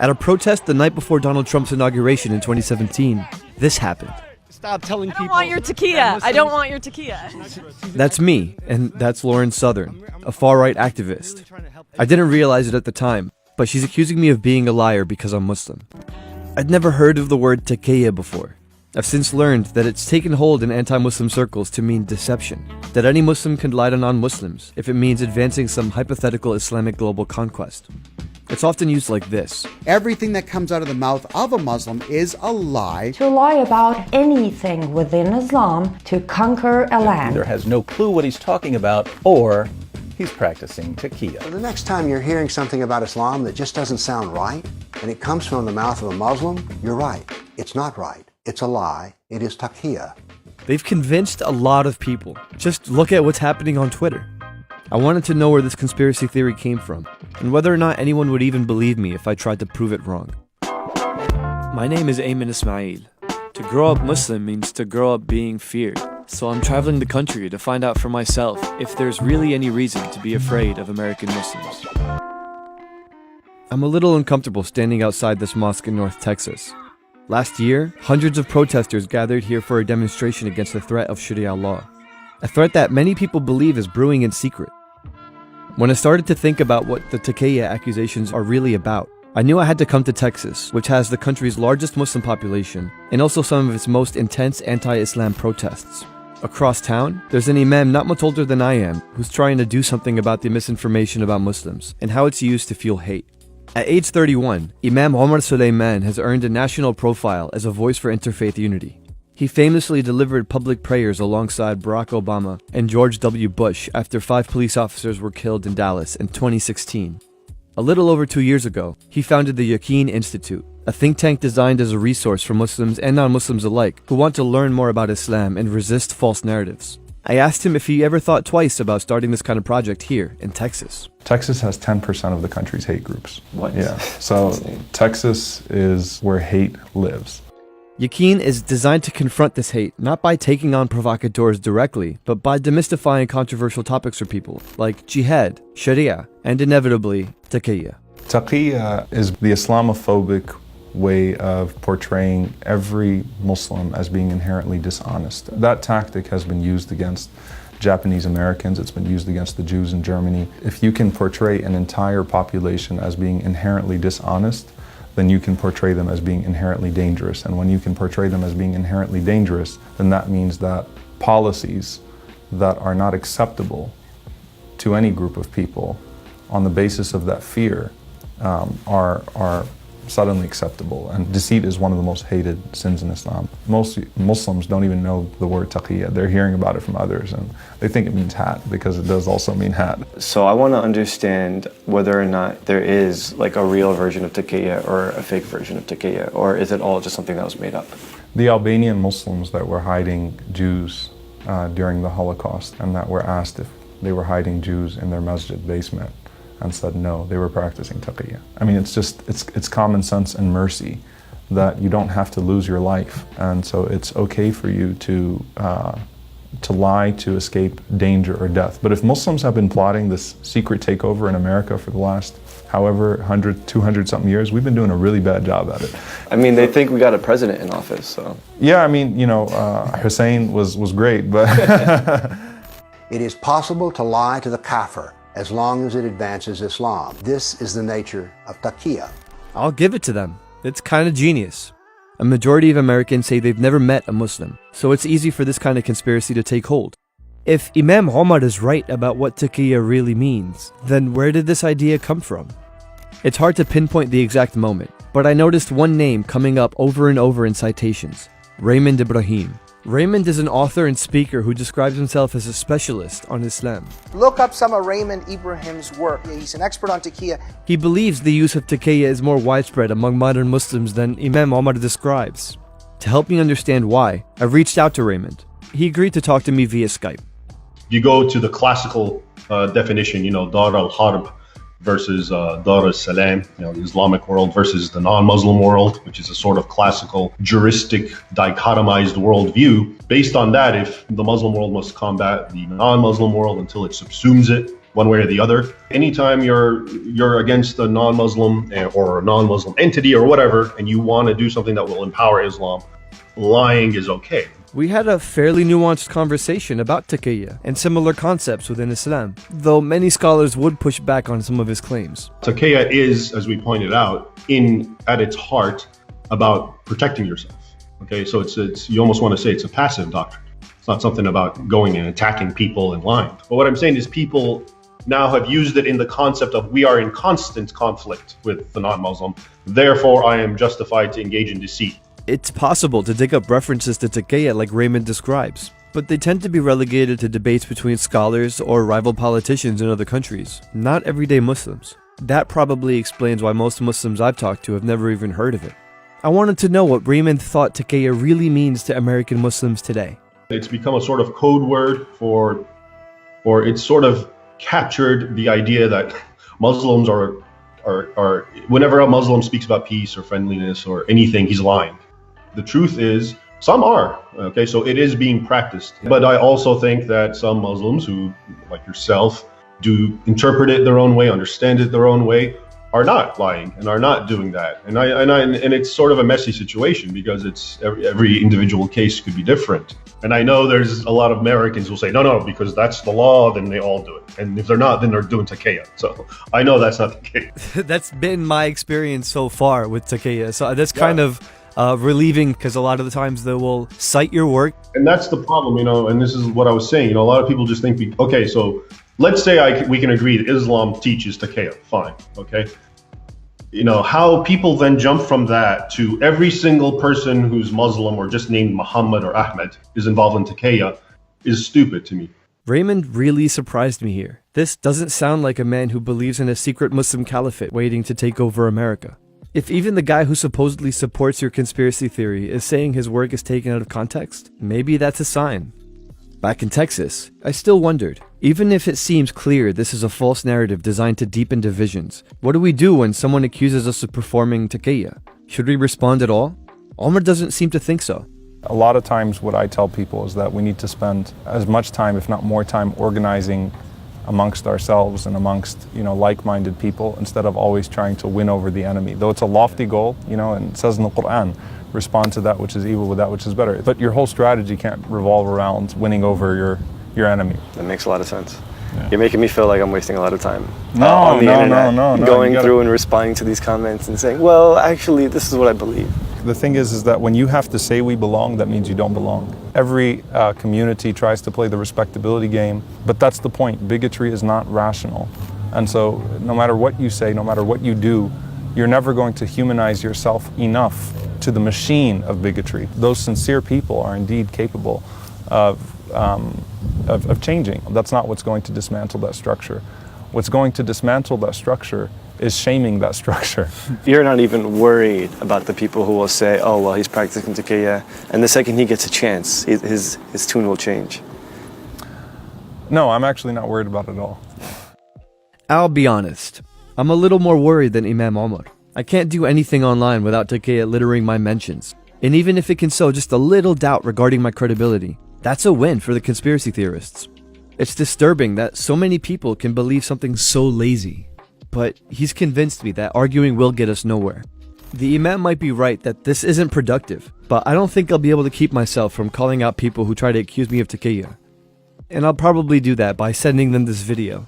At a protest the night before Donald Trump's inauguration in 2017, this happened. Stop telling people. I don't want your takia. I don't want your takia. That's me, and that's Lauren Southern, a far-right activist. I didn't realize it at the time, but she's accusing me of being a liar because I'm Muslim. I'd never heard of the word taqiyya before. I've since learned that it's taken hold in anti-Muslim circles to mean deception, that any Muslim can lie to non-Muslims if it means advancing some hypothetical Islamic global conquest. It's often used like this. Everything that comes out of the mouth of a Muslim is a lie. To lie about anything within Islam to conquer a land. Either has no clue what he's talking about, or he's practicing taqiyya. The next time you're hearing something about Islam that just doesn't sound right, and it comes from the mouth of a Muslim, you're right. It's not right. It's a lie. It is taqiyya. They've convinced a lot of people. Just look at what's happening on Twitter. I wanted to know where this conspiracy theory came from, and whether or not anyone would even believe me if I tried to prove it wrong. My name is Ayman Ismail. To grow up Muslim means to grow up being feared. So I'm traveling the country to find out for myself if there's really any reason to be afraid of American Muslims. I'm a little uncomfortable standing outside this mosque in North Texas. Last year, hundreds of protesters gathered here for a demonstration against the threat of Sharia law. A threat that many people believe is brewing in secret. When I started to think about what the taqiyya accusations are really about, I knew I had to come to Texas, which has the country's largest Muslim population and also some of its most intense anti-Islam protests. Across town, there's an imam not much older than I am who's trying to do something about the misinformation about Muslims and how it's used to fuel hate. At age 31, Imam Omar Suleiman has earned a national profile as a voice for interfaith unity. He famously delivered public prayers alongside Barack Obama and George W. Bush after 5 police officers were killed in Dallas in 2016. A little over 2 years ago, he founded the Yaqeen Institute, a think tank designed as a resource for Muslims and non-Muslims alike who want to learn more about Islam and resist false narratives. I asked him if he ever thought twice about starting this kind of project here in Texas. Texas has 10% of the country's hate groups. What? Yeah, so Texas is where hate lives. Yaqeen is designed to confront this hate, not by taking on provocateurs directly, but by demystifying controversial topics for people, like jihad, sharia, and inevitably, taqiyya. Taqiyya is the Islamophobic way of portraying every Muslim as being inherently dishonest. That tactic has been used against Japanese Americans, it's been used against the Jews in Germany. If you can portray an entire population as being inherently dishonest, then you can portray them as being inherently dangerous. And when you can portray them as being inherently dangerous, then that means that policies that are not acceptable to any group of people on the basis of that fear are suddenly acceptable. And deceit is one of the most hated sins in Islam. Most Muslims don't even know the word taqiyya. They're hearing about it from others and they think it means hat because it does also mean hat. So I want to understand whether or not there is like a real version of taqiyya or a fake version of taqiyya, or is it all just something that was made up? The Albanian Muslims that were hiding Jews during the Holocaust and that were asked if they were hiding Jews in their masjid basement and said no, they were practicing taqiyya. I mean, it's common sense and mercy that you don't have to lose your life, and so it's okay for you to lie to escape danger or death. But if Muslims have been plotting this secret takeover in America for the last however 100, 200 something years, we've been doing a really bad job at it. I mean, they think we got a president in office, so. Yeah, I mean, you know, Hussein was great, but. It is possible to lie to the kafir as long as it advances Islam. This is the nature of taqiyya. I'll give it to them. It's kind of genius. A majority of Americans say they've never met a Muslim, so it's easy for this kind of conspiracy to take hold. If Imam Omar is right about what taqiyya really means, then where did this idea come from? It's hard to pinpoint the exact moment, but I noticed one name coming up over and over in citations: Raymond Ibrahim. Raymond is an author and speaker who describes himself as a specialist on Islam. Look up some of Raymond Ibrahim's work. He's an expert on taqiyya. He believes the use of taqiyya is more widespread among modern Muslims than Imam Omar describes. To help me understand why, I reached out to Raymond. He agreed to talk to me via Skype. You go to the classical definition, Dar al-Harb versus Dar al-Salam, the Islamic world versus the non-Muslim world, which is a sort of classical juristic dichotomized worldview. Based on that, if the Muslim world must combat the non-Muslim world until it subsumes it, one way or the other. Anytime you're against a non-Muslim or a non-Muslim entity or whatever, and you want to do something that will empower Islam, lying is okay. We had a fairly nuanced conversation about taqiyya and similar concepts within Islam, though many scholars would push back on some of his claims. Taqiyya is, as we pointed out, at its heart about protecting yourself. Okay, so it's you almost want to say it's a passive doctrine. It's not something about going and attacking people and lying. But what I'm saying is people now have used it in the concept of we are in constant conflict with the non-Muslim, therefore I am justified to engage in deceit. It's possible to dig up references to taqiyya like Raymond describes, but they tend to be relegated to debates between scholars or rival politicians in other countries, not everyday Muslims. That probably explains why most Muslims I've talked to have never even heard of it. I wanted to know what Raymond thought taqiyya really means to American Muslims today. It's become a sort of code word or it's sort of captured the idea that Muslims are whenever a Muslim speaks about peace or friendliness or anything, he's lying. The truth is, some are, okay, so it is being practiced. But I also think that some Muslims who, like yourself, do interpret it their own way, understand it their own way, are not lying and are not doing that. And it's sort of a messy situation because it's every individual case could be different. And I know there's a lot of Americans who say, no, because that's the law, then they all do it. And if they're not, then they're doing taqiyya. So I know that's not the case. That's been my experience so far with taqiyya. So that's kind of relieving because a lot of the times they will cite your work. And that's the problem, and this is what I was saying. A lot of people just think, okay, so let's say we can agree that Islam teaches taqiyya. Fine, okay? How people then jump from that to every single person who's Muslim or just named Muhammad or Ahmed is involved in taqiyya is stupid to me. Raymond really surprised me here. This doesn't sound like a man who believes in a secret Muslim caliphate waiting to take over America. If even the guy who supposedly supports your conspiracy theory is saying his work is taken out of context, maybe that's a sign. Back in Texas, I still wondered, even if it seems clear this is a false narrative designed to deepen divisions, what do we do when someone accuses us of performing taqiyya? Should we respond at all? Omar doesn't seem to think so. A lot of times what I tell people is that we need to spend as much time, if not more time, organizing amongst ourselves and amongst like-minded people instead of always trying to win over the enemy. Though it's a lofty goal, and it says in the Quran, respond to that which is evil with that which is better. But your whole strategy can't revolve around winning over your enemy. That makes a lot of sense. Yeah. You're making me feel like I'm wasting a lot of time on the internet, going gotta... through and responding to these comments and saying, well, actually, this is what I believe. The thing is that when you have to say we belong, that means you don't belong. Every community tries to play the respectability game, but that's the point. Bigotry is not rational. And so no matter what you say, no matter what you do, you're never going to humanize yourself enough to the machine of bigotry. Those sincere people are indeed capable of changing. That's not what's going to dismantle that structure. What's going to dismantle that structure is shaming that structure. You're not even worried about the people who will say, oh, well, he's practicing taqiyya, and the second he gets a chance, his tune will change. No, I'm actually not worried about it at all. I'll be honest. I'm a little more worried than Imam Omar. I can't do anything online without taqiyya littering my mentions. And even if it can sow just a little doubt regarding my credibility, that's a win for the conspiracy theorists. It's disturbing that so many people can believe something so lazy. But he's convinced me that arguing will get us nowhere. The Imam might be right that this isn't productive, but I don't think I'll be able to keep myself from calling out people who try to accuse me of taqiyya. And I'll probably do that by sending them this video.